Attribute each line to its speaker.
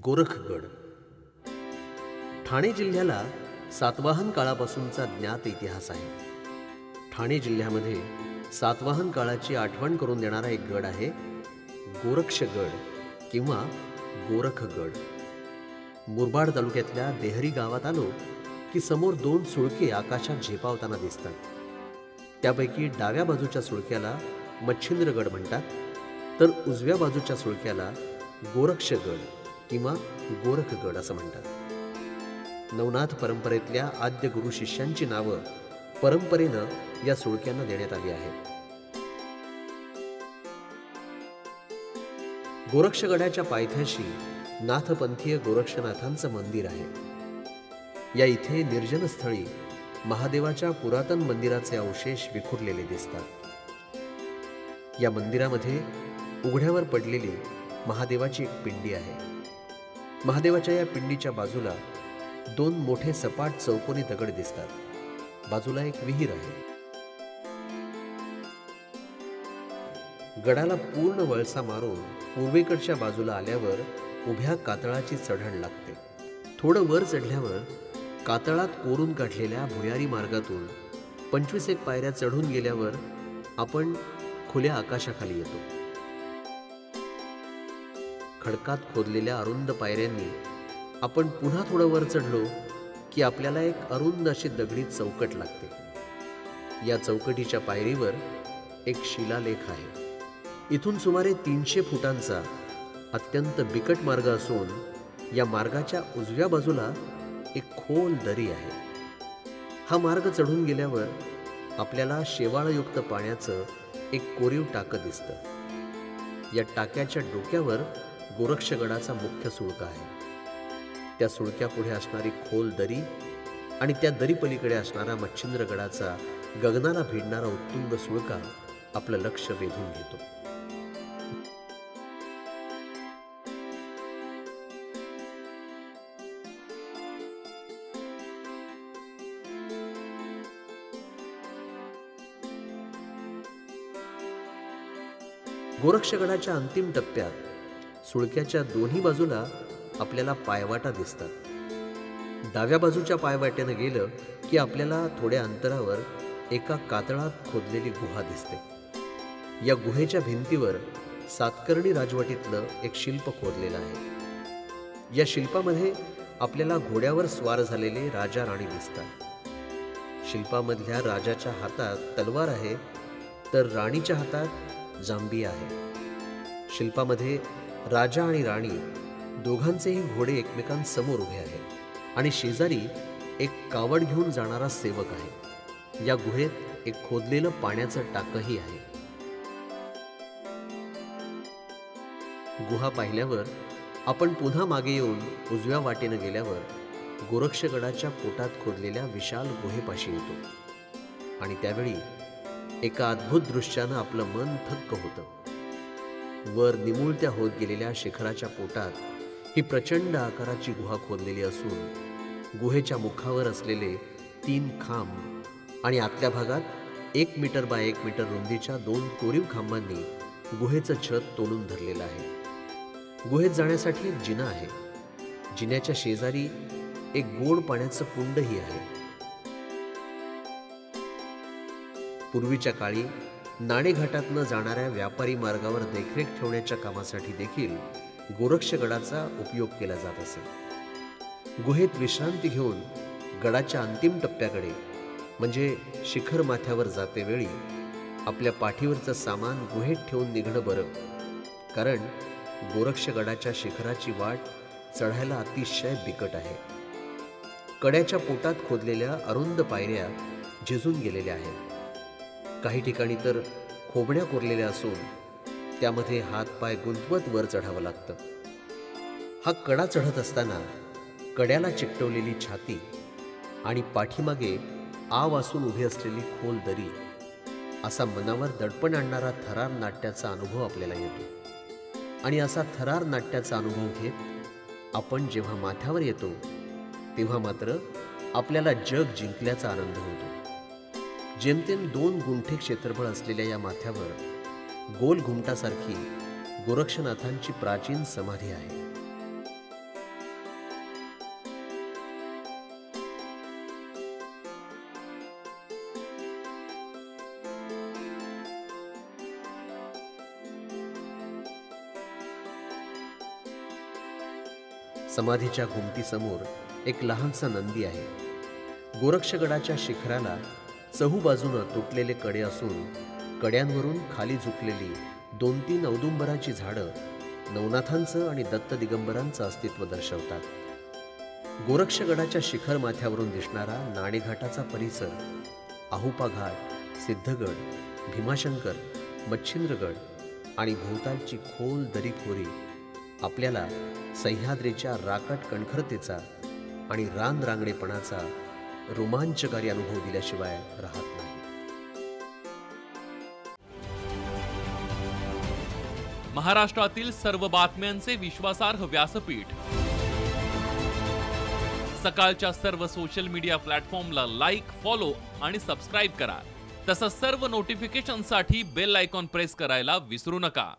Speaker 1: गोरखगड. ठाणे जिल्ह्याला सातवाहन काळापासूनचा ज्ञात इतिहास आहे. ठाणे जिल्ह्यामध्ये सातवाहन काळाची आठवण करून देणारा एक गड आहे गोरक्षगड किंवा गोरखगड. मुरबाड तालुक्यातल्या देहरी गावात आलो की समोर दोन सुळके आकाशात झेपावताना दिसतात. त्यापैकी डाव्या बाजूच्या सुळक्याला मच्छिंद्रगड म्हणतात, तर उजव्या बाजूच्या सुळक्याला गोरक्षगड किंवा गोरखगड असं म्हणतात. नवनाथ परंपरेतल्या आद्य गुरु शिष्यांची नावं परंपरेनं या सुळक्यांना देण्यात आली आहेत. गोरक्षगडाच्या पायथ्याशी नाथपंथीय गोरक्षनाथांचं मंदिर आहे. या इथे निर्जन स्थळी महादेवाच्या पुरातन मंदिराचे अवशेष विखुरलेले दिसतात. या मंदिरामध्ये उघड्यावर पडलेली महादेवाची एक पिंडी आहे. महादेवाच्या या पिंडीच्या बाजूला दोन मोठे सपाट चौकोनी दगड दिसतात. बाजूला एक विहीर आहे. गडाला पूर्ण वळसा मारून पूर्वेकडच्या बाजूला आल्यावर उभ्या कातळाची चढण लागते. थोडं वर चढल्यावर कातळात कोरून काढलेल्या भुयारी मार्गातून 25 पायऱ्या चढून गेल्यावर आपण खुल्या आकाशाखाली येतो. खडकात खोदलेल्या अरुंद पायऱ्यांनी आपण पुन्हा थोडं वर चढलो की आपल्याला एक अरुंद अशी दगडी चौकट लागते. या चौकटीच्या पायरीवर एक शिलालेख आहे. इथून सुमारे 300 फुटांचा अत्यंत बिकट मार्ग असून या मार्गाच्या उजव्या बाजूला एक खोल दरी आहे. हा मार्ग चढून गेल्यावर आपल्याला शेवाळयुक्त पाण्याचं एक कोरीव टाकं दिसतं. या टाक्याच्या डोक्यावर गोरक्षगडाचा मुख्य सुळका आहे. त्या सुळक्यापुढे असणारी खोल दरी आणि त्या दरी पलीकडे असणारा मच्छिंद्रगडाचा गगनाला भिडणारा उत्तुंग सुळका आपलं लक्ष वेधून घेतो. गोरक्षगडाच्या अंतिम टप्प्यात सुळक्याच्या दोन्ही बाजूला आपल्याला पायवाटा दिसतात. डाव्या बाजूच्या पायवाट्यानं गेलं की आपल्याला थोड्या अंतरावर एका कातळात खोदलेली गुहा दिसते. या गुहेच्या भिंतीवर सातकर्णी राजवटीतलं एक शिल्प खोदलेलं आहे. या शिल्पामध्ये आपल्याला घोड्यावर स्वार झालेले राजा राणी दिसतात. शिल्पामधल्या राजाच्या हातात तलवार आहे, तर राणीच्या हातात जांभी आहे. शिल्पामध्ये राजा आणि राणी दोघांचेही घोडे एकमेकांसमोर उभे आहेत आणि शेजारी एक कावड घेऊन जाणारा सेवक आहे. या गुहेत एक खोदलेलं पाण्याचं टाकही आहे. गुहा पाहिल्यावर आपण पुन्हा मागे येऊन उजव्या वाटेनं गेल्यावर गोरक्षगडाच्या पोटात खोदलेल्या विशाल गुहेपाशी येतो आणि त्यावेळी एका अद्भुत दृश्यानं आपलं मन थक्क होतं. वर निमुळत्या होत गेलेल्या शिखराच्या पोटात ही प्रचंड आकाराची गुहा खोदलेली असून गुहेच्या मुखावर असलेले 3 खांब आणि आतल्या भागात 1 मीटर बाय 1 मीटर रुंदीच्या 2 कोरीव खांबांनी गुहेचं छत तोलून धरलेलं आहे. गुहेत जाण्यासाठी एक जिना आहे. जिन्याच्या शेजारी एक गोड पाण्याचं कुंडही आहे. पूर्वीच्या काळी नाणेघाटातनं जाणाऱ्या व्यापारी मार्गावर देखरेख ठेवण्याच्या कामासाठी देखील गोरक्षगडाचा उपयोग केला जात असे. गुहेत विश्रांती घेऊन गडाच्या अंतिम टप्प्याकडे म्हणजे शिखर माथ्यावर जातेवेळी आपल्या पाठीवरचं सामान गुहेत ठेवून निघणं बरं, कारण गोरक्षगडाच्या शिखराची वाट चढायला अतिशय बिकट आहे. कड्याच्या पोटात खोदलेल्या अरुंद पायऱ्या झिजून गेलेल्या आहेत. काही ठिकाणी तर खोबण्या कोरलेल्या असून त्यामध्ये हातपाय गुंतवत वर चढावं लागतं. हा कडा चढत असताना कड्याला चिकटवलेली छाती आणि पाठीमागे आव असून उभी असलेली खोल दरी असा मनावर दडपण आणणारा थरार नाट्याचा अनुभव आपल्याला येतो. आणि असा थरार नाट्याचा अनुभव घेत आपण जेव्हा माथ्यावर येतो तेव्हा मात्र आपल्याला जग जिंकल्याचा आनंद होतो. जेमतेम 2 गुंठे क्षेत्रफळ असलेल्या या माथ्यावर गोल घुमटासारखी गोरक्षनाथांची प्राचीन समाधी आहे. समाधीच्या घुमटीसमोर एक लहानसा नंदी आहे. गोरक्षगडाच्या शिखराला चहूबाजूनं तुटलेले कडे असून कड्यांवरून खाली झुकलेली 2-3 औदुंबराची झाडं नवनाथांचं आणि दत्त दिगंबरांचं अस्तित्व दर्शवतात. गोरक्षगडाच्या शिखर माथ्यावरून दिसणारा नाणेघाटाचा परिसर, आहुपा घाट, सिद्धगड, भीमाशंकर, मच्छिंद्रगड आणि भोवतालची खोल दरीखोरी आपल्याला सह्याद्रीच्या राकट कणखरतेचा आणि रानरांगडेपणाचा रोमांचकारी अनुभव दिल्याशिवाय राहत नाही.
Speaker 2: महाराष्ट्रातील सर्व बातम्यांचे विश्वासार्ह व्यासपीठ. सकाळच्या सर्व सोशल मीडिया प्लॅटफॉर्मला लाईक, फॉलो आणि सबस्क्राईब करा. तसंच सर्व नोटिफिकेशनसाठी बेल आयकॉन प्रेस करायला विसरू नका.